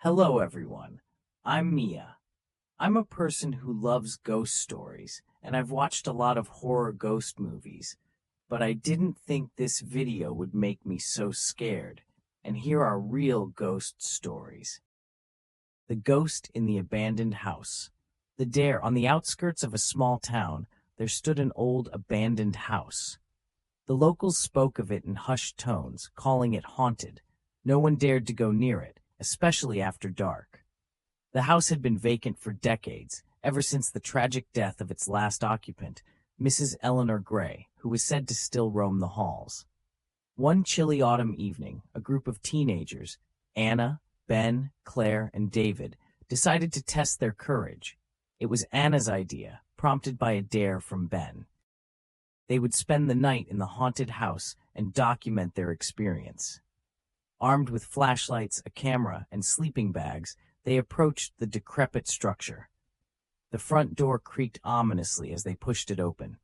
Hello, everyone. I'm Mia. I'm a person who loves ghost stories, and I've watched a lot of horror ghost movies, but I didn't think this video would make me so scared. And here are real ghost stories. The Ghost in the Abandoned House. The Dare, on the outskirts of a small town, there stood an old abandoned house. The locals spoke of it in hushed tones, calling it haunted. No one dared to go near it, especially after dark. The house had been vacant for decades, ever since the tragic death of its last occupant, Mrs. Eleanor Gray, who was said to still roam the halls. One chilly autumn evening, a group of teenagers, Anna, Ben, Claire, and David, decided to test their courage. It was Anna's idea, prompted by a dare from Ben. They would spend the night in the haunted house and document their experience. Armed with flashlights, a camera, and sleeping bags, they approached the decrepit structure. The front door creaked ominously as they pushed it open.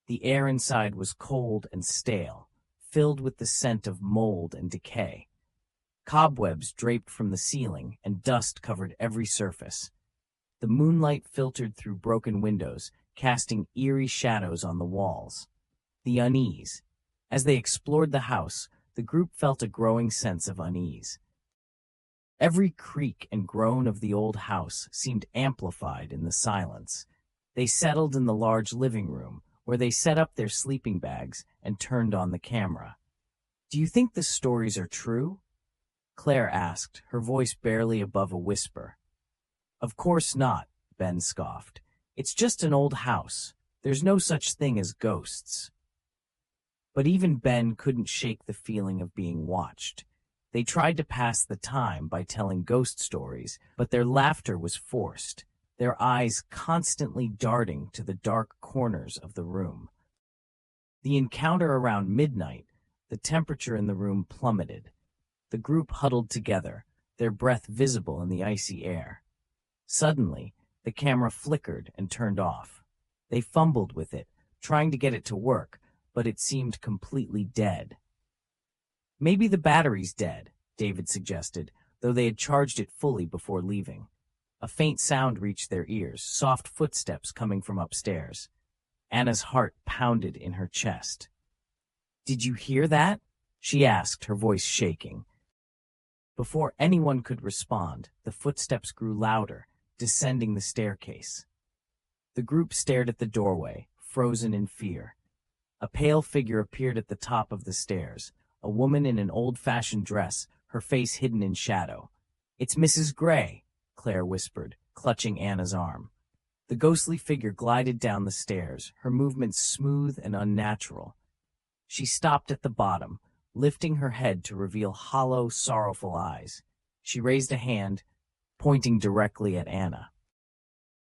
The air inside was cold and stale, filled with the scent of mold and decay. Cobwebs draped from the ceiling, and dust covered every surface. The moonlight filtered through broken windows, casting eerie shadows on the walls. The unease. As they explored the house, the group felt a growing sense of unease. Every creak and groan of the old house seemed amplified in the silence. They settled in the large living room, where they set up their sleeping bags and turned on the camera. "Do you think the stories are true?" Claire asked, her voice barely above a whisper. "Of course not," Ben scoffed. "It's just an old house. There's no such thing as ghosts." But even Ben couldn't shake the feeling of being watched. They tried to pass the time by telling ghost stories, but their laughter was forced, their eyes constantly darting to the dark corners of the room. The encounter around midnight, the temperature in the room plummeted. The group huddled together, their breath visible in the icy air. Suddenly, the camera flickered and turned off. They fumbled with it, trying to get it to work, but it seemed completely dead. "Maybe the battery's dead," David suggested, though they had charged it fully before leaving. A faint sound reached their ears, soft footsteps coming from upstairs. Anna's heart pounded in her chest. "Did you hear that?" she asked, her voice shaking. Before anyone could respond, the footsteps grew louder, descending the staircase. The group stared at the doorway, frozen in fear. A pale figure appeared at the top of the stairs, a woman in an old-fashioned dress, her face hidden in shadow. "It's Mrs. Gray," Claire whispered, clutching Anna's arm. The ghostly figure glided down the stairs, her movements smooth and unnatural. She stopped at the bottom, lifting her head to reveal hollow, sorrowful eyes. She raised a hand, pointing directly at Anna.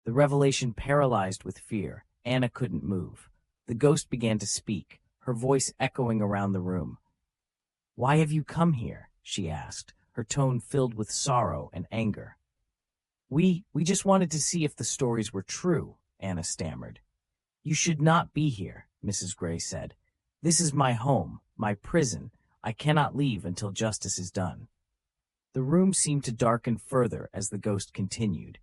The revelation paralyzed with fear. Anna couldn't move. The ghost began to speak, her voice echoing around the room. "Why have you come here?" she asked, her tone filled with sorrow and anger. We just wanted to see if the stories were true," Anna stammered. "You should not be here," Mrs. Gray said. "This is my home, my prison. I cannot leave until justice is done." The room seemed to darken further as the ghost continued.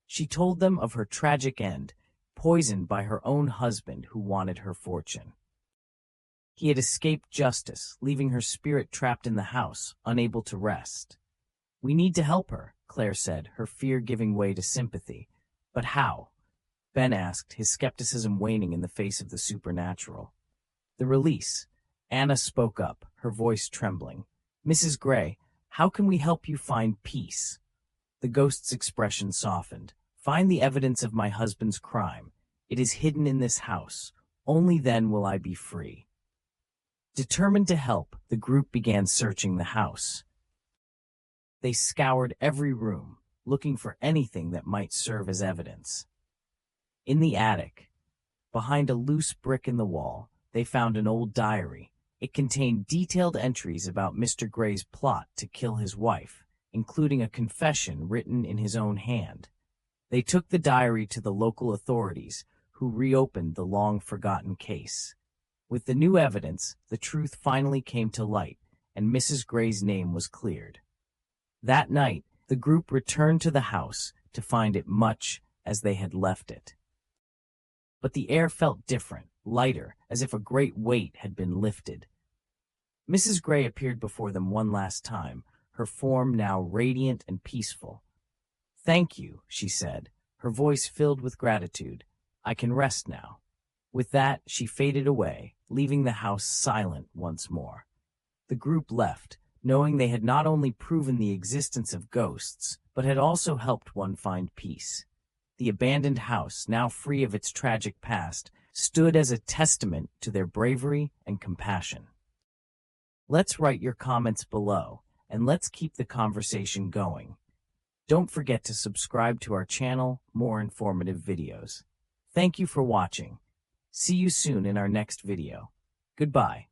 She told them of her tragic end, poisoned by her own husband who wanted her fortune. He had escaped justice, leaving her spirit trapped in the house, unable to rest. "We need to help her," Claire said, her fear giving way to sympathy. "But how?" Ben asked, his skepticism waning in the face of the supernatural. "The release." Anna spoke up, her voice trembling. "Mrs. Gray, how can we help you find peace?" The ghost's expression softened. "Find the evidence of my husband's crime. It is hidden in this house. Only then will I be free." Determined to help, the group began searching the house. They scoured every room, looking for anything that might serve as evidence. In the attic, behind a loose brick in the wall, they found an old diary. It contained detailed entries about Mr. Gray's plot to kill his wife, including a confession written in his own hand. They took the diary to the local authorities, who reopened the long-forgotten case. With the new evidence, the truth finally came to light, and Mrs. Gray's name was cleared. That night, The group returned to the house to find it much as they had left it. But the air felt different, lighter, as if a great weight had been lifted. Mrs. Gray appeared before them one last time, her form now radiant and peaceful. "Thank you," she said, her voice filled with gratitude. "I can rest now." With that, she faded away, leaving the house silent once more. The group left, knowing they had not only proven the existence of ghosts, but had also helped one find peace. The abandoned house, now free of its tragic past, stood as a testament to their bravery and compassion. Let's write your comments below, and let's keep the conversation going. Don't forget to subscribe to our channel, more informative videos. Thank you for watching. See you soon in our next video. Goodbye.